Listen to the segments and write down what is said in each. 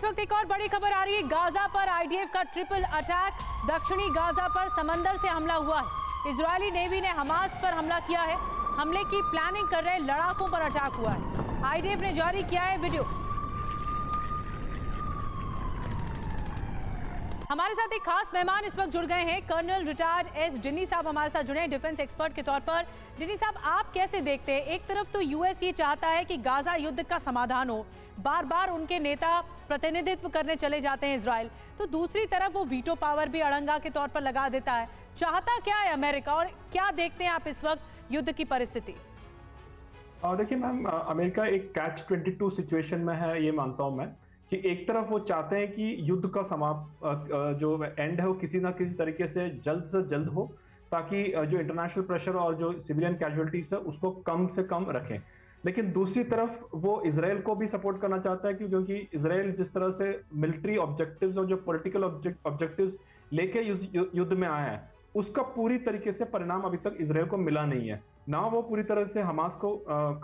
इस वक्त एक और बड़ी खबर आ रही है। गाजा पर आईडीएफ का ट्रिपल अटैक। दक्षिणी गाजा पर समंदर से हमला हुआ है। इजरायली नेवी ने हमास पर हमला किया है। हमले की प्लानिंग कर रहे लड़ाकों पर अटैक हुआ है। आईडीएफ ने जारी किया है वीडियो। हमारे साथ एक खास मेहमान इस वक्त जुड़ गए हैं। कर्नल रिटायर्ड एस डिनी साहब हमारे साथ जुड़े हैं डिफेंस एक्सपर्ट के तौर पर। डिनी साहब, आप कैसे देखते हैं? एक तरफ तो यूएस ये चाहता है कि गाजा युद्ध का समाधान हो, बार बार उनके नेता प्रतिनिधित्व करने चले जाते हैं इजराइल, तो दूसरी तरफ वो वीटो पावर भी अड़ंगा के तौर पर लगा देता है। चाहता क्या है अमेरिका, और क्या देखते हैं आप इस वक्त युद्ध की परिस्थिति? देखिए मैम, अमेरिका एक कैच 22 सिचुएशन में है, ये मानता हूं मैं, कि एक तरफ वो चाहते हैं कि युद्ध का जो एंड है वो किसी ना किसी तरीके से जल्द हो, ताकि जो इंटरनेशनल प्रेशर और जो सिविलियन कैजुअलिटीज है उसको कम से कम रखें। लेकिन दूसरी तरफ वो इजराइल को भी सपोर्ट करना चाहता है, क्योंकि इजराइल जिस तरह से मिलिट्री ऑब्जेक्टिव्स और जो पॉलिटिकल ऑब्जेक्टिव्स लेके युद्ध में आया है, उसका पूरी तरीके से परिणाम अभी तक इजराइल को मिला नहीं है। ना वो पूरी तरह से हमास को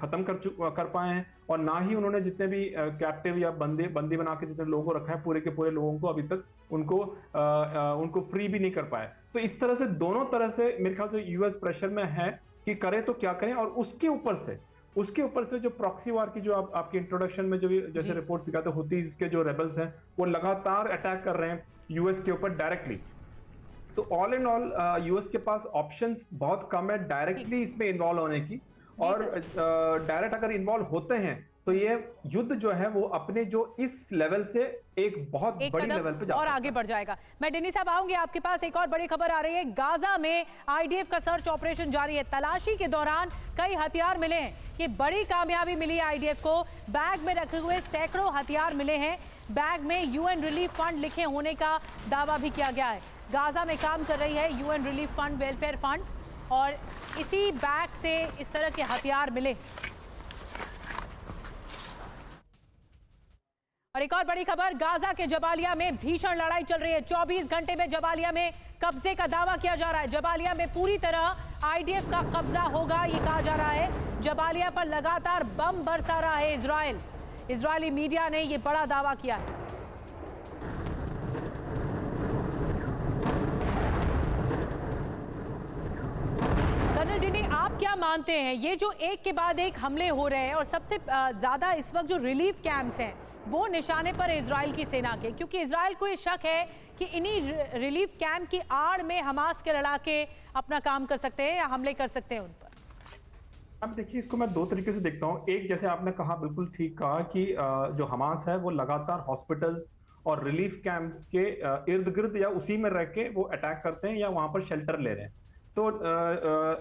खत्म कर पाए हैं, और ना ही उन्होंने जितने भी कैप्टिव या बंदी बना के जितने लोगों को रखा है, पूरे के पूरे लोगों को अभी तक उनको फ्री भी नहीं कर पाए। तो इस तरह से दोनों तरह से मेरे ख्याल से यूएस प्रेशर में है कि करें तो क्या करें। और उसके ऊपर से जो प्रॉक्सी वार की जो आपके इंट्रोडक्शन में जो जैसे रिपोर्ट दिखाते हुतीज के जो रेबल्स हैं वो लगातार अटैक कर रहे हैं यूएस के ऊपर डायरेक्टली। तो ऑल इन ऑल यूएस के पास ऑप्शंस बहुत कम है डायरेक्टली इसमें इन्वॉल्व होने की, और डायरेक्ट अगर इन्वॉल्व होते हैं तो ये युद्ध जो है वो अपने जो इस लेवल से एक बहुत बड़ी लेवल पे और आगे बढ़ जाएगा। मैं डिनी साहब आऊंगी आपके पास। एक और बड़ी खबर आ रही है। गाजा में आईडीएफ का सर्च ऑपरेशन जारी है। तलाशी के दौरान कई हथियार मिले हैं। ये बड़ी कामयाबी मिली है आईडीएफ को। बैग में रखे हुए सैकड़ों हथियार मिले हैं। बैग में यूएन रिलीफ फंड लिखे होने का दावा भी किया गया है। गाजा में काम कर रही है UN relief fund, welfare fund, और इसी बैग से इस तरह के हथियार मिले। और एक और बड़ी खबर, गाजा के जबालिया में भीषण लड़ाई चल रही है। 24 घंटे में जबालिया में कब्जे का दावा किया जा रहा है। जबालिया में पूरी तरह आईडीएफ का कब्जा होगा, ये कहा जा रहा है। जबालिया पर लगातार बम बरसा रहा है इजराइल। इजरायली मीडिया ने यह बड़ा दावा किया है। कर्नल डिनी, आप क्या मानते हैं, ये जो एक के बाद एक हमले हो रहे हैं और सबसे ज्यादा इस वक्त जो रिलीफ कैंप्स हैं वो निशाने पर इजराइल की सेना के, क्योंकि इजराइल को ये शक है कि इन्हीं रिलीफ कैंप की आड़ में हमास के लड़ाके अपना काम कर सकते हैं या हमले कर सकते हैं उन पर? अब देखिए, इसको मैं दो तरीके से देखता हूँ। एक, जैसे आपने कहा, बिल्कुल ठीक कहा कि जो हमास है वो लगातार हॉस्पिटल्स और रिलीफ कैंप्स के इर्द गिर्द या उसी में रह के वो अटैक करते हैं या वहां पर शेल्टर ले रहे हैं। तो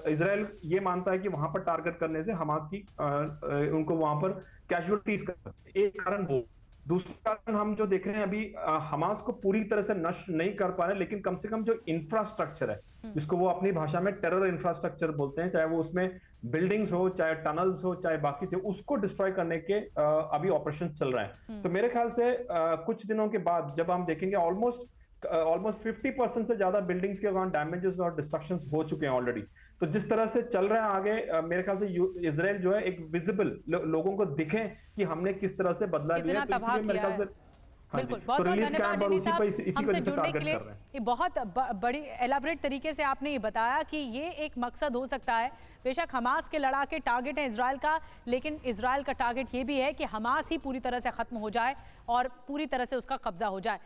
इजराइल ये मानता है कि वहां पर टारगेट करने से हमास की उनको वहां पर कैजुअलिटीज का एक कारण वो। दूसरा कारण हम जो देख रहे हैं अभी, हमास को पूरी तरह से नष्ट नहीं कर पा रहे, लेकिन कम से कम जो इंफ्रास्ट्रक्चर है, जिसको वो अपनी भाषा में टेरर इंफ्रास्ट्रक्चर बोलते हैं, चाहे वो उसमें बिल्डिंग्स हो, चाहे टनल्स हो, चाहे बाकी चीज, उसको डिस्ट्रॉय करने के अभी ऑपरेशन चल रहे हैं। तो मेरे ख्याल से कुछ दिनों के बाद जब हम देखेंगे ऑलमोस्ट 50% से ज्यादा बिल्डिंग्स के अकाउंट डैमेजेस और डिस्ट्रक्शंस हो चुके हैं ऑलरेडी। तो जिस तरह से चल रहा है आगे, मेरे ख्याल से इजराइल जो है एक विजिबल लोगों को दिखे कि हमने किस तरह से बदला लिया, तो इसलिए मेरे ख्याल से बिल्कुल। बहुत बहुत धन्यवाद डिनी साहब हमसे जुड़ने के लिए। ये बहुत बड़ी एलाबरेट तरीके से आपने ये बताया कि ये एक मकसद हो सकता है। बेशक हमास के लड़ाके टारगेट है इजराइल का, लेकिन इजराइल का टारगेट ये भी है कि हमास ही पूरी तरह से खत्म हो जाए और पूरी तरह से उसका कब्जा हो जाए।